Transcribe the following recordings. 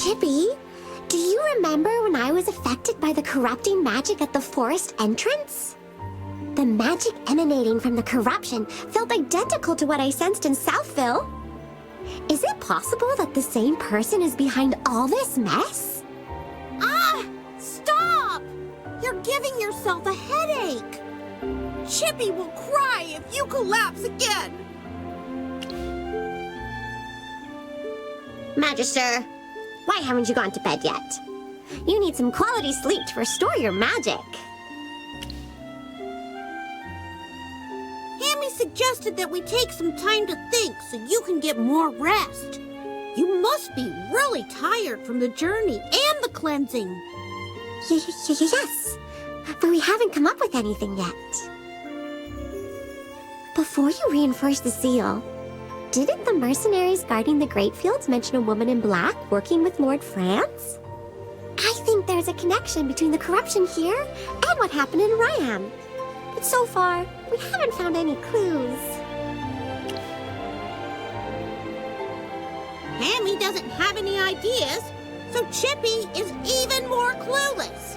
Chippy, do you remember when I was affected by the corrupting magic at the forest entrance? The magic emanating from the corruption felt identical to what I sensed in Southville. Is it possible that the same person is behind all this mess? Ah! Stop! You're giving yourself a headache! Chippy will cry if you collapse again! Magister, why haven't you gone to bed yet? You need some quality sleep to restore your magic. Hammy suggested that we take some time to think so you can get more rest. You must be really tired from the journey and the cleansing. Yes, but we haven't come up with anything yet. Before you reinforce the seal, didn't the mercenaries guarding the grape fields mention a woman in black working with Lord France? I think there's a connection between the corruption here and what happened in Ryam. But so far, we haven't found any clues. Hammy doesn't have any ideas, so Chippy is even more clueless.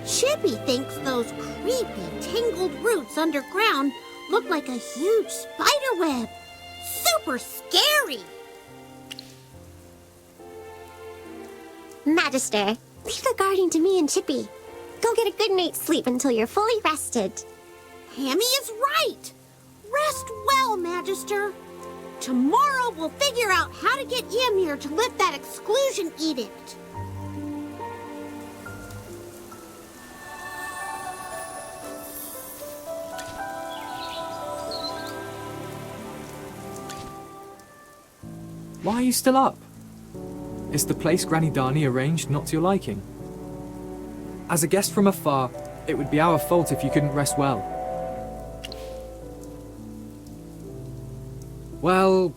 Chippy thinks those creepy, tangled roots underground look like a huge spider web. Super scary! Magister, leave the guarding to me and Chippy. Go get a good night's sleep until you're fully rested. Hammy is right! Rest well, Magister. Tomorrow we'll figure out how to get Ymir to lift that exclusion edict. Why are you still up? Is the place Granny Dani arranged not to your liking? As a guest from afar, it would be our fault if you couldn't rest well. Well,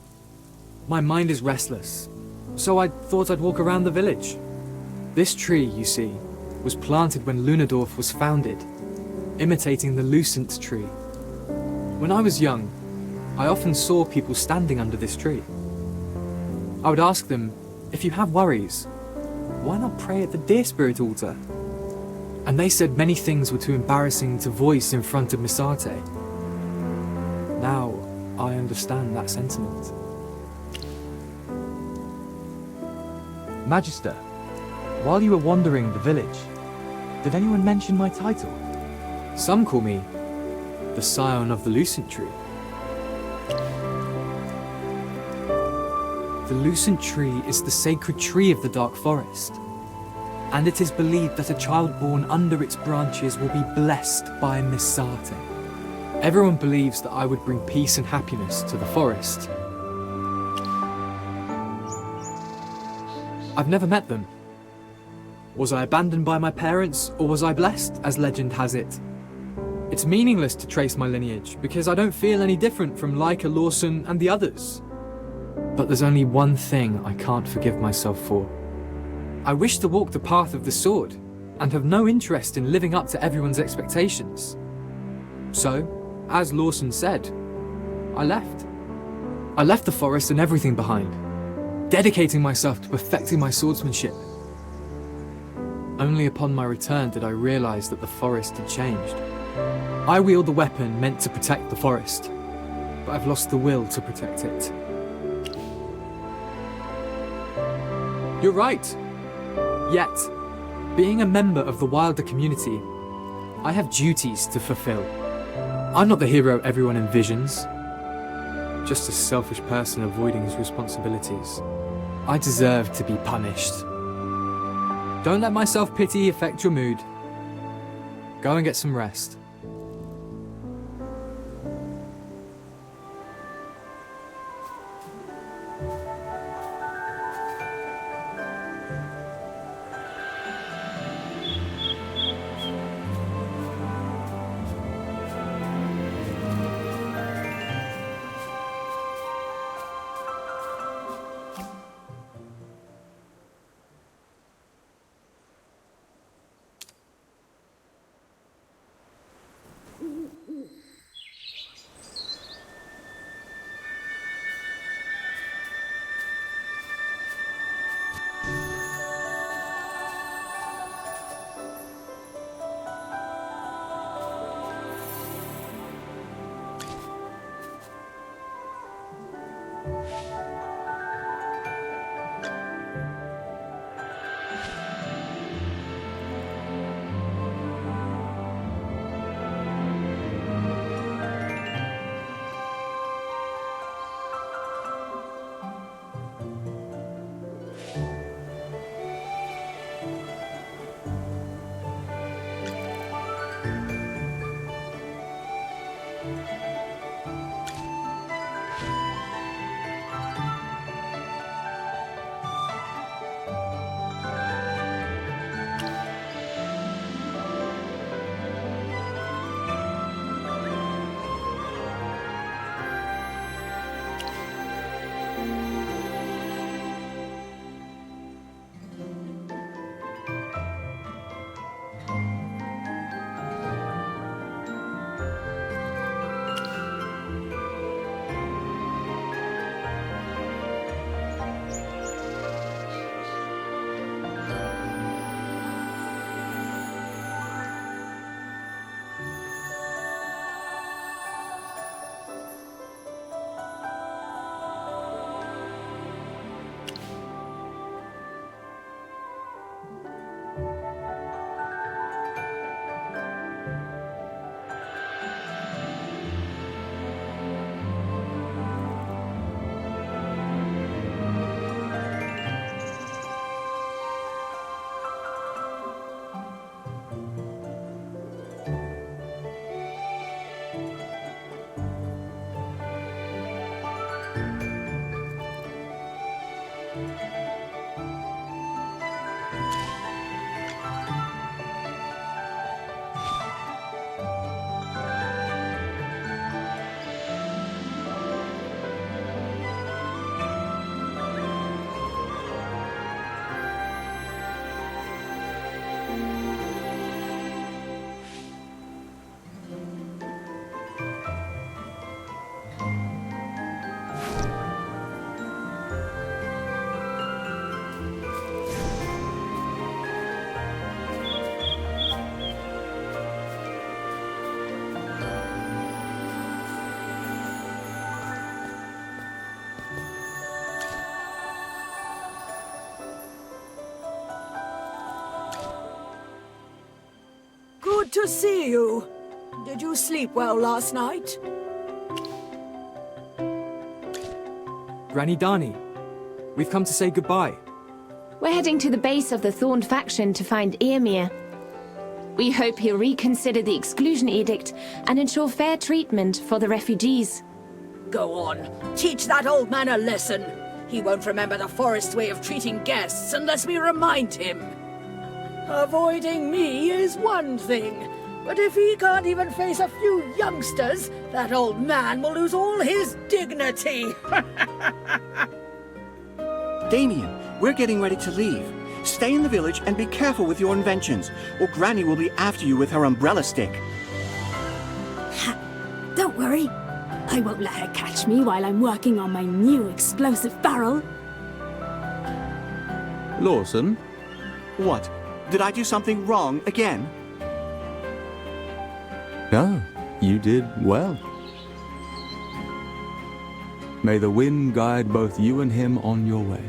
my mind is restless, so I thought I'd walk around the village. This tree, you see, was planted when Lunadorf was founded, imitating the Lucent tree. When I was young, I often saw people standing under this tree. I would ask them, if you have worries, why not pray at the Deer Spirit altar? And they said many things were too embarrassing to voice in front of Misate. Now, I understand that sentiment. Magister, while you were wandering the village, did anyone mention my title? Some call me the Scion of the Lucent Tree. The Lucent Tree is the sacred tree of the Dark Forest, and it is believed that a child born under its branches will be blessed by Misate. Everyone believes that I would bring peace and happiness to the forest. I've never met them. Was I abandoned by my parents, or was I blessed, as legend has it? It's meaningless to trace my lineage, because I don't feel any different from Leica, Lawson, and the others. But there's only one thing I can't forgive myself for. I wish to walk the path of the sword, and have no interest in living up to everyone's expectations. So, as Lawson said, I left. I left the forest and everything behind, dedicating myself to perfecting my swordsmanship. Only upon my return did I realize that the forest had changed. I wield the weapon meant to protect the forest, but I've lost the will to protect it. You're right. Yet, being a member of the Wilder community, I have duties to fulfill. I'm not the hero everyone envisions, just a selfish person avoiding his responsibilities. I deserve to be punished. Don't let my self-pity affect your mood. Go and get some rest. Good to see you. Did you sleep well last night? Granny Dani, we've come to say goodbye. We're heading to the base of the Thorned faction to find Eomir. We hope he'll reconsider the exclusion edict and ensure fair treatment for the refugees. Go on. Teach that old man a lesson. He won't remember the forest's way of treating guests unless we remind him. Avoiding me is one thing, but if he can't even face a few youngsters, that old man will lose all his dignity. Damien, we're getting ready to leave. Stay in the village and be careful with your inventions, or Granny will be after you with her umbrella stick. Don't worry. I won't let her catch me while I'm working on my new explosive barrel. Lawson? What? Did I do something wrong again? No, you did well. May the wind guide both you and him on your way.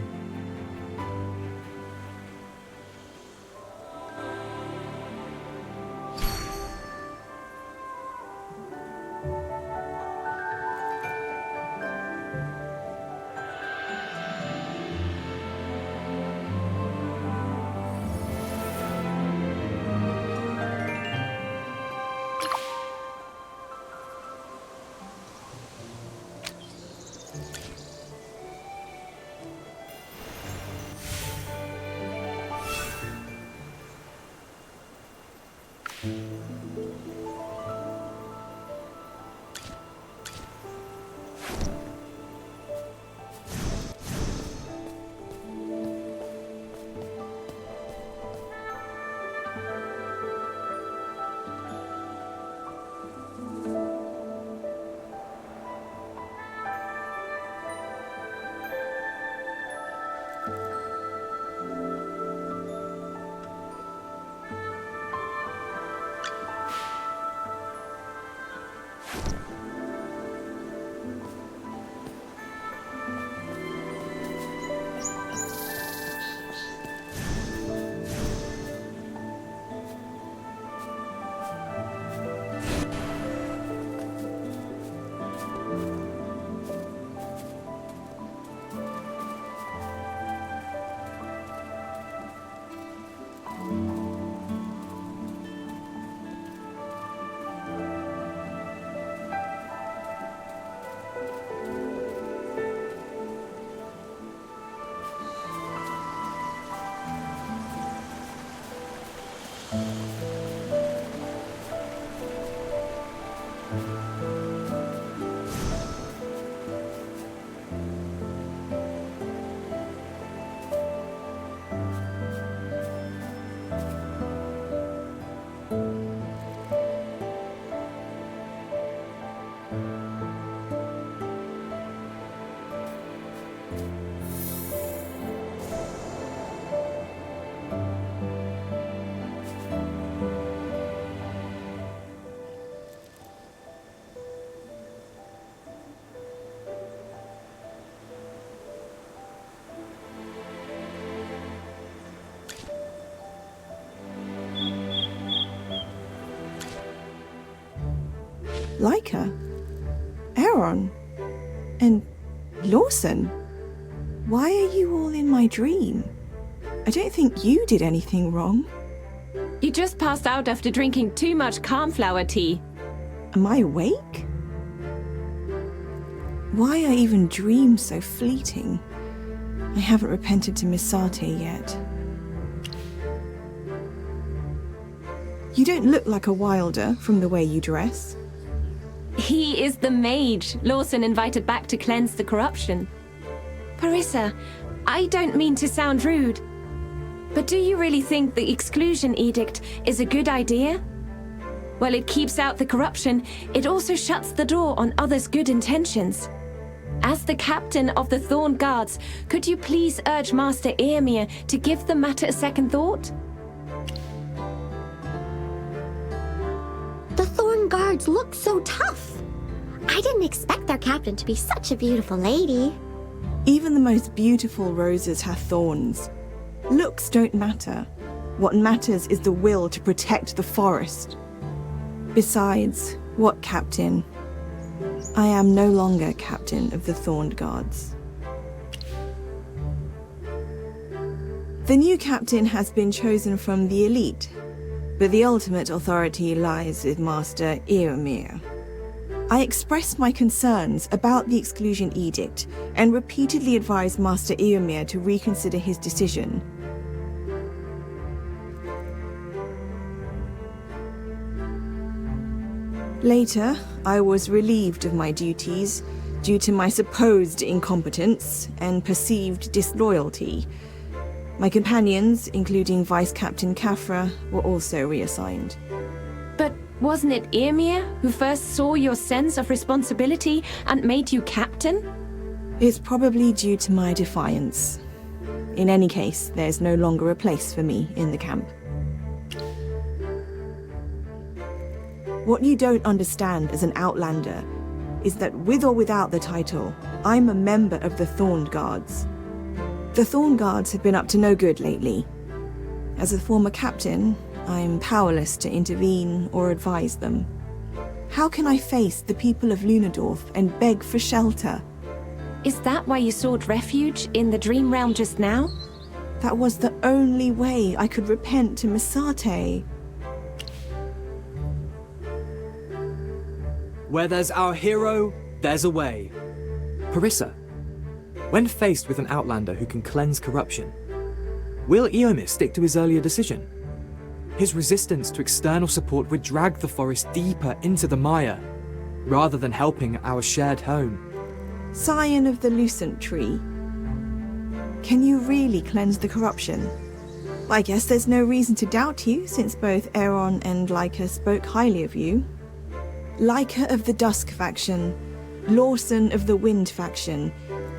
Leica, Aaron, and Lawson. Why are you all in my dream? I don't think you did anything wrong. You just passed out after drinking too much calmflower tea. Am I awake? Why are even dreams so fleeting? I haven't repented to Miss Sate yet. You don't look like a wilder from the way you dress. He is the mage Lawson invited back to cleanse the corruption. Parissa, I don't mean to sound rude, but do you really think the exclusion edict is a good idea? While it keeps out the corruption, it also shuts the door on others' good intentions. As the captain of the Thorn Guards, could you please urge Master Eomer to give the matter a second thought? The Thorn Guards look so tough. I didn't expect their captain to be such a beautiful lady. Even the most beautiful roses have thorns. Looks don't matter. What matters is the will to protect the forest. Besides, what captain? I am no longer captain of the Thorn Guards. The new captain has been chosen from the elite, but the ultimate authority lies with Master Eomer. I expressed my concerns about the exclusion edict and repeatedly advised Master Eomer to reconsider his decision. Later, I was relieved of my duties due to my supposed incompetence and perceived disloyalty. My companions, including Vice Captain Kafra, were also reassigned. But wasn't it Eomer who first saw your sense of responsibility and made you captain? It's probably due to my defiance. In any case, there's no longer a place for me in the camp. What you don't understand as an Outlander is that with or without the title, I'm a member of the Thorn Guards. The Thorn Guards have been up to no good lately. As a former captain, I'm powerless to intervene or advise them. How can I face the people of Lunadorf and beg for shelter? Is that why you sought refuge in the Dream Realm just now? That was the only way I could repent to Misate. Where there's our hero, there's a way. Parissa, when faced with an Outlander who can cleanse corruption, will Eomer stick to his earlier decision? His resistance to external support would drag the forest deeper into the mire, rather than helping our shared home. Scion of the Lucent Tree, can you really cleanse the corruption? I guess there's no reason to doubt you, since both Aaron and Leica spoke highly of you. Leica of the Dusk faction, Lawson of the Wind faction,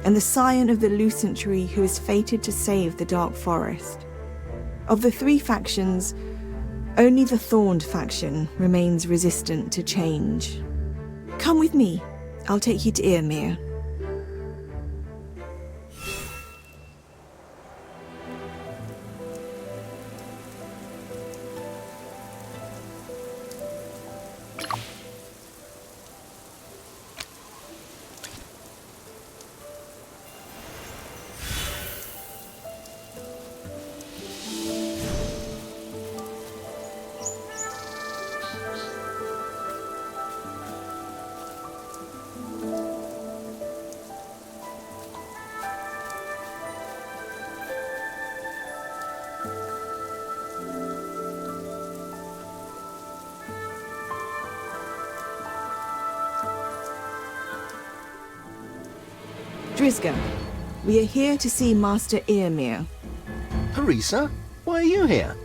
and the Scion of the Lucent Tree who is fated to save the Dark Forest. Of the three factions, only the Thorned faction remains resistant to change. Come with me. I'll take you to Eomer. Drizga, we are here to see Master Eomer. Parissa, why are you here?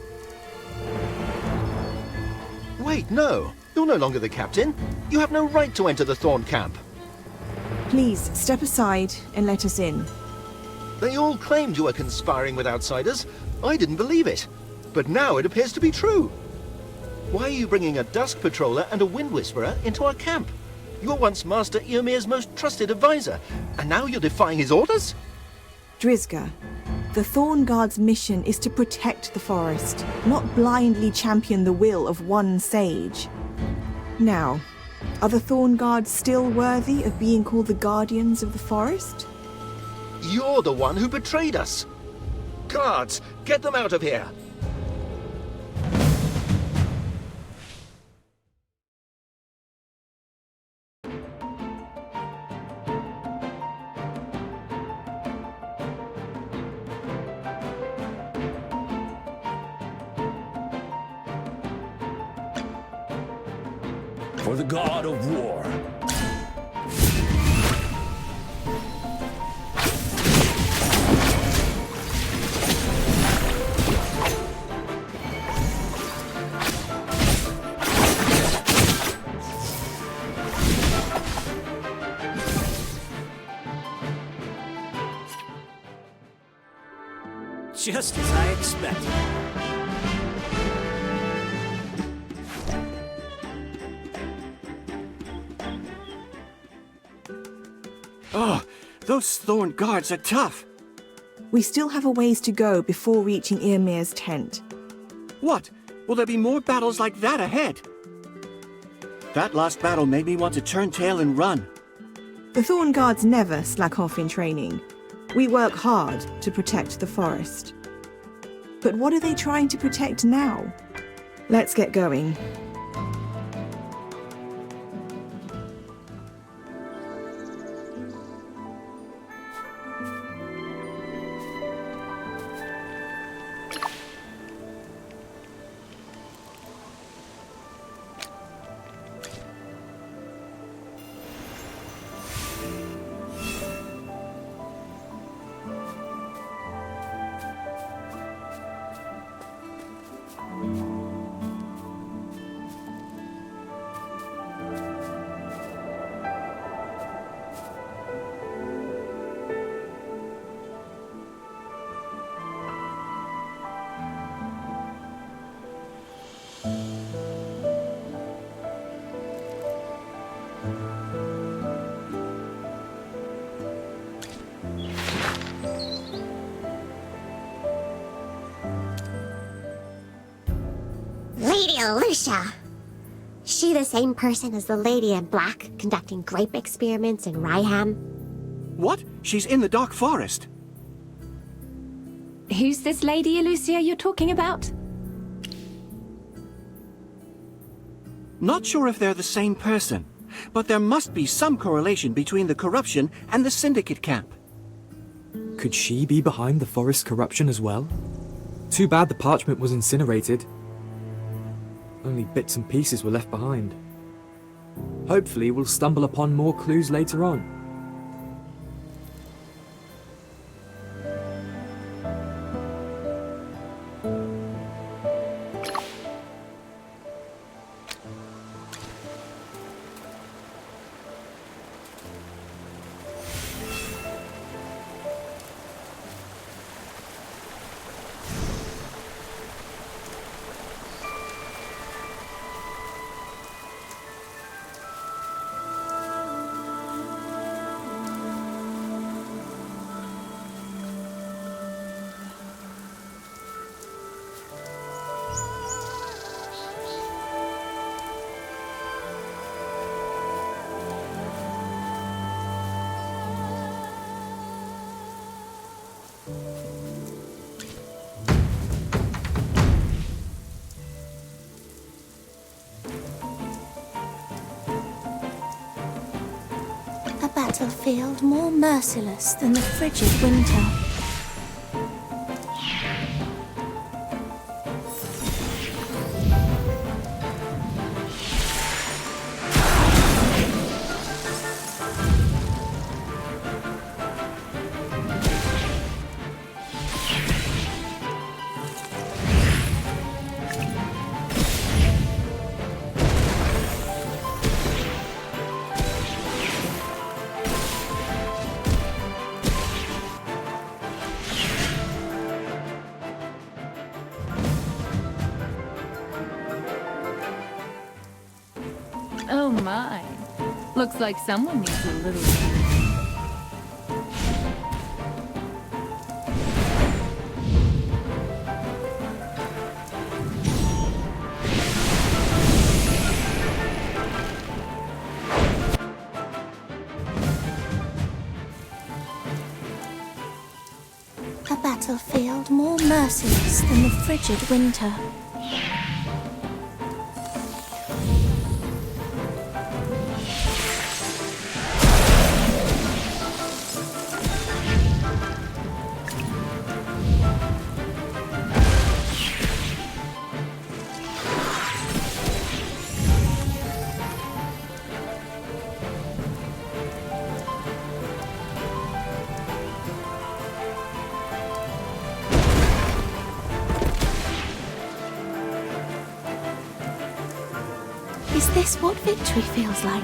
Wait, no. You're no longer the captain. You have no right to enter the Thorn camp. Please, step aside and let us in. They all claimed you were conspiring with outsiders. I didn't believe it. But now it appears to be true. Why are you bringing a Dusk Patroller and a Wind Whisperer into our camp? You were once Master Eomer's most trusted advisor, and now you're defying his orders? Drizga, the Thorn Guard's mission is to protect the forest, not blindly champion the will of one sage. Now, Are the Thorn Guards still worthy of being called the Guardians of the Forest? You're the one who betrayed us. Guards, get them out of here. For the god of war. Just as I expected. Oh, those Thorn Guards are tough. We still have a ways to go before reaching Yrmir's tent. What? Will there be more battles like that ahead? That last battle made me want to turn tail and run. The Thorn Guards never slack off in training. We work hard to protect the forest. But what are they trying to protect now? Let's get going. Lady Lucia! She the same person as the Lady in Black, conducting grape experiments in Ryham? What? She's in the Dark Forest. Who's this Lady Lucia you're talking about? Not sure if they're the same person, but there must be some correlation between the corruption and the Syndicate camp. Could she be behind the forest corruption as well? Too bad the parchment was incinerated. Only bits and pieces were left behind. Hopefully we'll stumble upon more clues later on. A battlefield more merciless than the frigid winter. Oh my. Looks like someone needs a little... A battlefield more merciless than the frigid winter. Is this what victory feels like?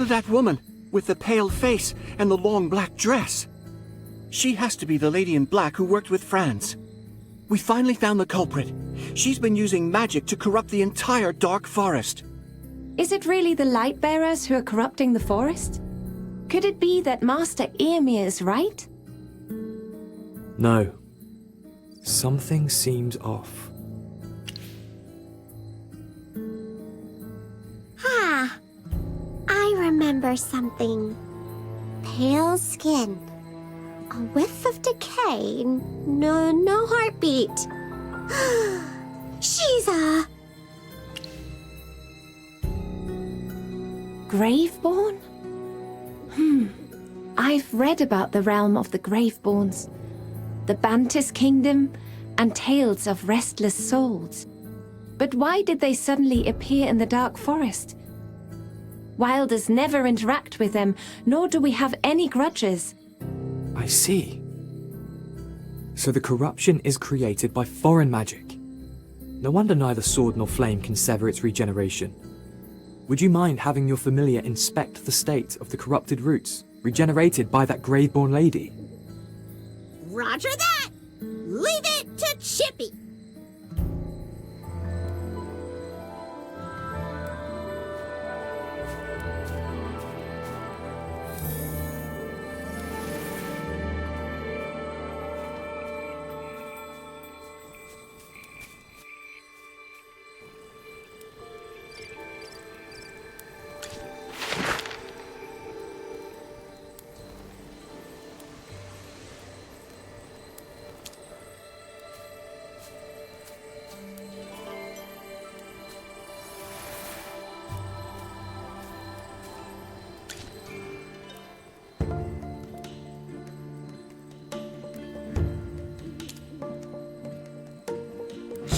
That woman, with the pale face and the long black dress. She has to be the lady in black who worked with Franz. We finally found the culprit. She's been using magic to corrupt the entire dark forest. Is it really the light bearers who are corrupting the forest? Could it be that Master Earmere is right? No. Something seems off. Ah, I remember something. Pale skin. A whiff of decay. No heartbeat. She's a... Graveborn? I've read about the realm of the Graveborns, the Bantis Kingdom, and tales of restless souls. But why did they suddenly appear in the Dark Forest? Wilders never interact with them, nor do we have any grudges. I see. So the corruption is created by foreign magic. No wonder neither sword nor flame can sever its regeneration. Would you mind having your familiar inspect the state of the corrupted roots, regenerated by that Graveborn lady? Roger that! Leave it to Chippy!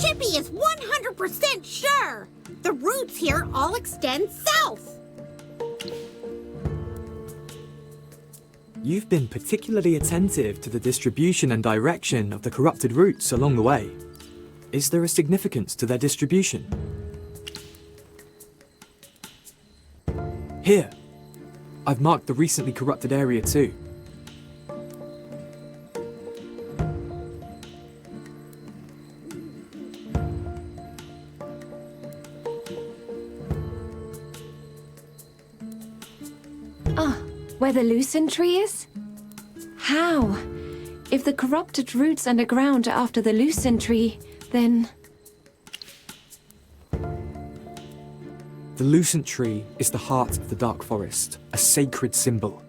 Chippy is 100% sure! The roots here all extend south! You've been particularly attentive to the distribution and direction of the corrupted roots along the way. Is there a significance to their distribution? Here. I've marked the recently corrupted area too. Where the lucerne tree is? How? If the corrupted roots underground are after the lucerne tree, then... The Lucent Tree is the heart of the Dark Forest, a sacred symbol.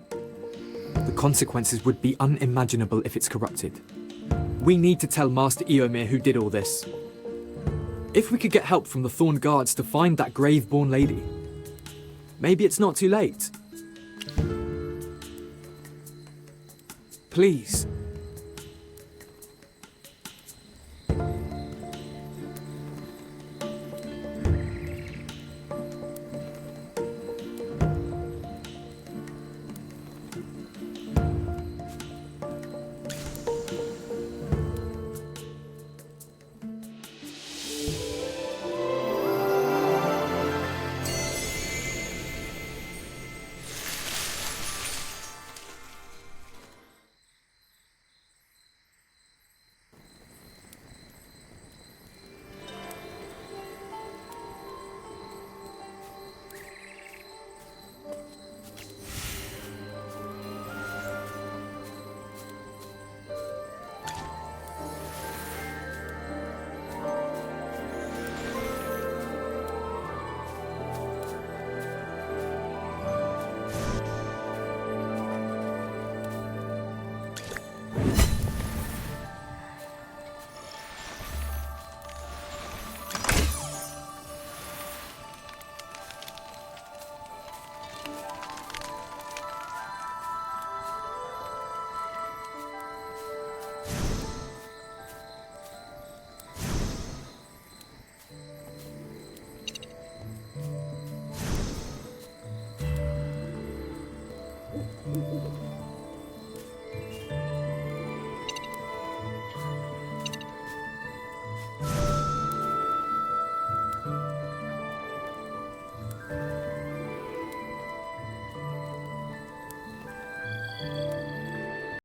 The consequences would be unimaginable if it's corrupted. We need to tell Master Eomir who did all this. If we could get help from the Thorn Guards to find that Graveborn lady, maybe it's not too late. Please,